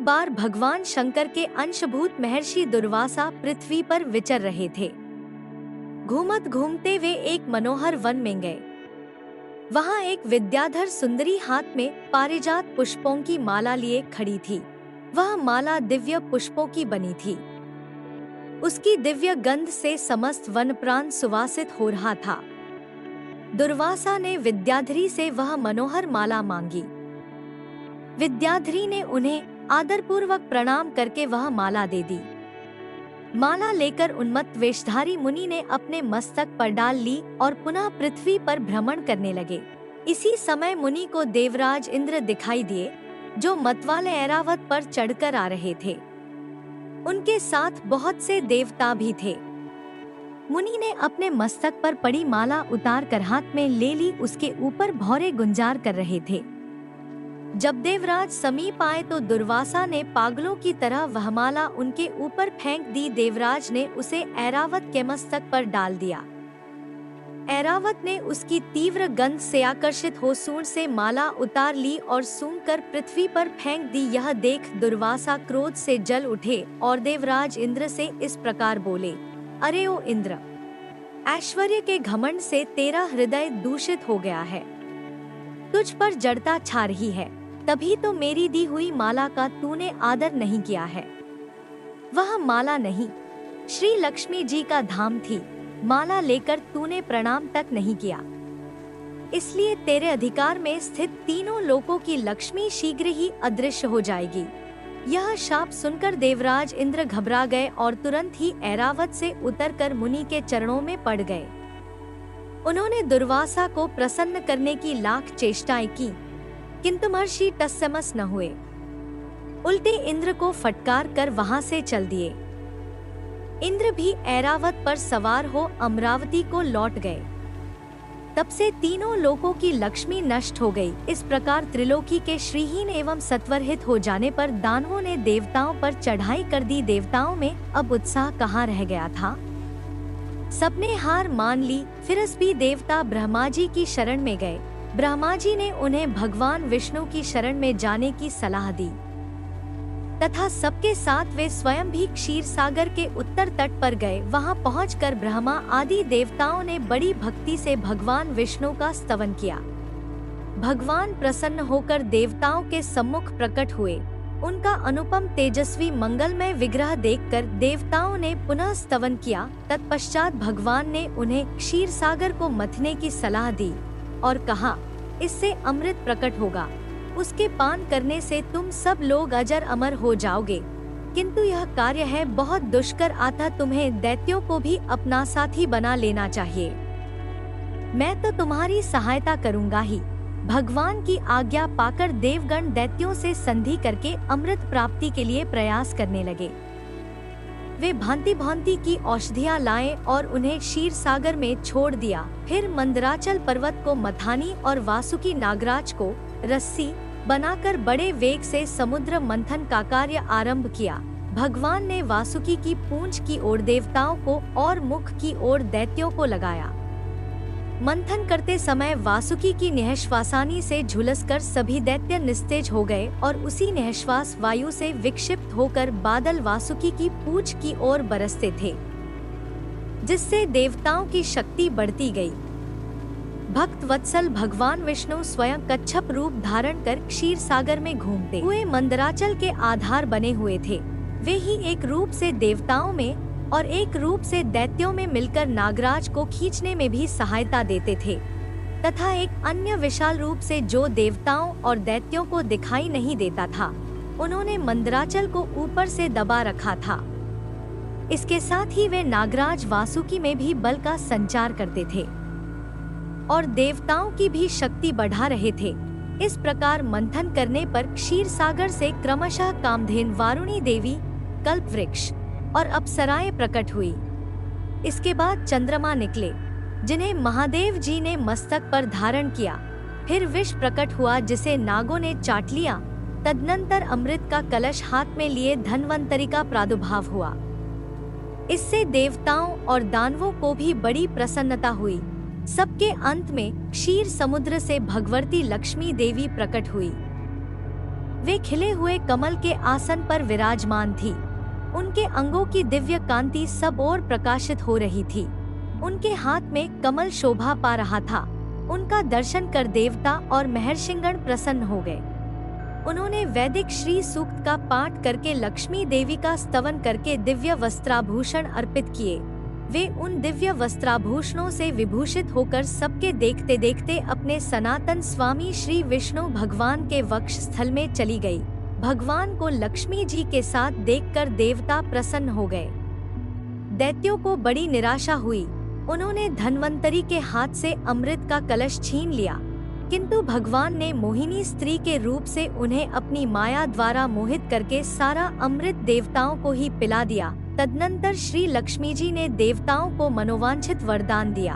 बार भगवान शंकर के अंशभूत महर्षि दुर्वासा पृथ्वी पर विचर रहे थे। घूमत घूमते वे एक मनोहर वन में गए। वहाँ एक विद्याधर सुंदरी हाथ में पारिजात पुष्पों की माला लिए खड़ी थी। वह माला दिव्य पुष्पों की बनी थी। उसकी दिव्य गंध से समस्त वन प्रांत सुवासित हो रहा था। दुर्वासा ने विद्याधरी से वह मनोहर माला मांगी। विद्याधरी ने उन्हें आदरपूर्वक प्रणाम करके वह माला दे दी। माला लेकर उन्मत्त वेशधारी मुनि ने अपने मस्तक पर डाल ली और पुनः पृथ्वी पर भ्रमण करने लगे। इसी समय मुनि को देवराज इंद्र दिखाई दिए, जो मतवाले ऐरावत पर चढ़कर आ रहे थे। उनके साथ बहुत से देवता भी थे। मुनि ने अपने मस्तक पर पड़ी माला उतार कर हाथ में ले ली। उसके ऊपर भौरे गुंजार कर रहे थे। जब देवराज समीप आए तो दुर्वासा ने पागलों की तरह वह माला उनके ऊपर फेंक दी। देवराज ने उसे ऐरावत के मस्तक पर डाल दिया। ऐरावत ने उसकी तीव्र गंध से आकर्षित हो सूंड से माला उतार ली और सूंघकर पृथ्वी पर फेंक दी। यह देख दुर्वासा क्रोध से जल उठे और देवराज इंद्र से इस प्रकार बोले, अरे ओ इंद्र, ऐश्वर्य के घमंड से तेरा हृदय दूषित हो गया है। तुझ पर जड़ता छा रही है, तभी तो मेरी दी हुई माला का तूने आदर नहीं किया है। वह माला नहीं, श्री लक्ष्मी जी का धाम थी। माला लेकर तूने प्रणाम तक नहीं किया। इसलिए तेरे अधिकार में स्थित तीनों लोकों की लक्ष्मी शीघ्र ही अदृश्य हो जाएगी। यह शाप सुनकर देवराज इंद्र घबरा गए और तुरंत ही ऐरावत से उतरकर मुनि के चरणों में पड़ गए। उन्होंने दुर्वासा को प्रसन्न करने की लाख चेष्टाएं की, किंतु महर्षि तत्समस न हुए। उल्टे इंद्र को फटकार कर वहां से चल दिए। इंद्र भी ऐरावत पर सवार हो अमरावती को लौट गए। तब से तीनों लोकों की लक्ष्मी नष्ट हो गई। इस प्रकार त्रिलोकी के श्रीहीन एवं सत्वरहित हो जाने पर दानवों ने देवताओं पर चढ़ाई कर दी। देवताओं में अब उत्साह कहाँ रह गया था। सबने हार मान ली। फिर भी देवता ब्रह्मा जी की शरण में गए। ब्रह्मा जी ने उन्हें भगवान विष्णु की शरण में जाने की सलाह दी तथा सबके साथ वे स्वयं भी क्षीर सागर के उत्तर तट पर गए। वहां पहुंचकर ब्रह्मा आदि देवताओं ने बड़ी भक्ति से भगवान विष्णु का स्तवन किया। भगवान प्रसन्न होकर देवताओं के सम्मुख प्रकट हुए। उनका अनुपम तेजस्वी मंगलमय विग्रह देखकर देवताओं ने पुनः स्तवन किया। तत्पश्चात भगवान ने उन्हें क्षीर सागर को मथने की सलाह दी और कहा, इससे अमृत प्रकट होगा। उसके पान करने से तुम सब लोग अजर अमर हो जाओगे। किंतु यह कार्य है बहुत दुष्कर, अतः तुम्हें दैत्यों को भी अपना साथी बना लेना चाहिए। मैं तो तुम्हारी सहायता करूंगा ही। भगवान की आज्ञा पाकर देवगण दैत्यों से संधि करके अमृत प्राप्ति के लिए प्रयास करने लगे। वे भांति भांति की औषधियां लाए और उन्हें क्षीर सागर में छोड़ दिया। फिर मंदराचल पर्वत को मथानी और वासुकी नागराज को रस्सी बनाकर बड़े वेग से समुद्र मंथन का कार्य आरंभ किया। भगवान ने वासुकी की पूंछ की ओर देवताओं को और मुख की ओर दैत्यों को लगाया। मंथन करते समय वासुकी की निःश्वासानी से झुलसकर सभी दैत्य निस्तेज हो गए और उसी निःश्वास वायु से विक्षिप्त होकर बादल वासुकी की पूंछ की ओर बरसते थे, जिससे देवताओं की शक्ति बढ़ती गई। भक्त वत्सल भगवान विष्णु स्वयं कच्छप रूप धारण कर क्षीर सागर में घूमते हुए मंदराचल के आधार बने हुए थे। वे ही एक रूप से देवताओं में और एक रूप से दैत्यों में मिलकर नागराज को खींचने में भी सहायता देते थे तथा एक अन्य विशाल रूप से जो देवताओं और दैत्यों को दिखाई नहीं देता था, उन्होंने मंदराचल को ऊपर से दबा रखा था। इसके साथ ही वे नागराज वासुकी में भी बल का संचार करते थे और देवताओं की भी शक्ति बढ़ा रहे थे। इस प्रकार मंथन करने पर क्षीर सागर से क्रमशः कामधेनु वारुणी देवी, कल्पवृक्ष और अप्सराएं प्रकट हुई। इसके बाद चंद्रमा निकले, जिन्हें महादेव जी ने मस्तक पर धारण किया। फिर विष प्रकट हुआ, जिसे नागों ने चाट लिया। तदनंतर अमृत का कलश हाथ में लिए धन्वंतरी का प्रादुर्भाव हुआ। इससे देवताओं और दानवों को भी बड़ी प्रसन्नता हुई। सबके अंत में क्षीर समुद्र से भगवती लक्ष्मी देवी प्रकट हुई। वे खिले हुए कमल के आसन पर विराजमान थी। उनके अंगों की दिव्य कांति सब ओर प्रकाशित हो रही थी। उनके हाथ में कमल शोभा पा रहा था। उनका दर्शन कर देवता और महर्षिगण प्रसन्न हो गए। उन्होंने वैदिक श्री सूक्त का पाठ करके लक्ष्मी देवी का स्तवन करके दिव्य वस्त्राभूषण अर्पित किए। वे उन दिव्य वस्त्राभूषणों से विभूषित होकर सबके देखते देखते अपने सनातन स्वामी श्री विष्णु भगवान के वक्ष स्थल में चली गई। भगवान को लक्ष्मी जी के साथ देखकर देवता प्रसन्न हो गए। दैत्यों को बड़ी निराशा हुई। उन्होंने धन्वंतरी के हाथ से अमृत का कलश छीन लिया, किंतु भगवान ने मोहिनी स्त्री के रूप से उन्हें अपनी माया द्वारा मोहित करके सारा अमृत देवताओं को ही पिला दिया। तदनंतर श्री लक्ष्मी जी ने देवताओं को मनोवांछित वरदान दिया।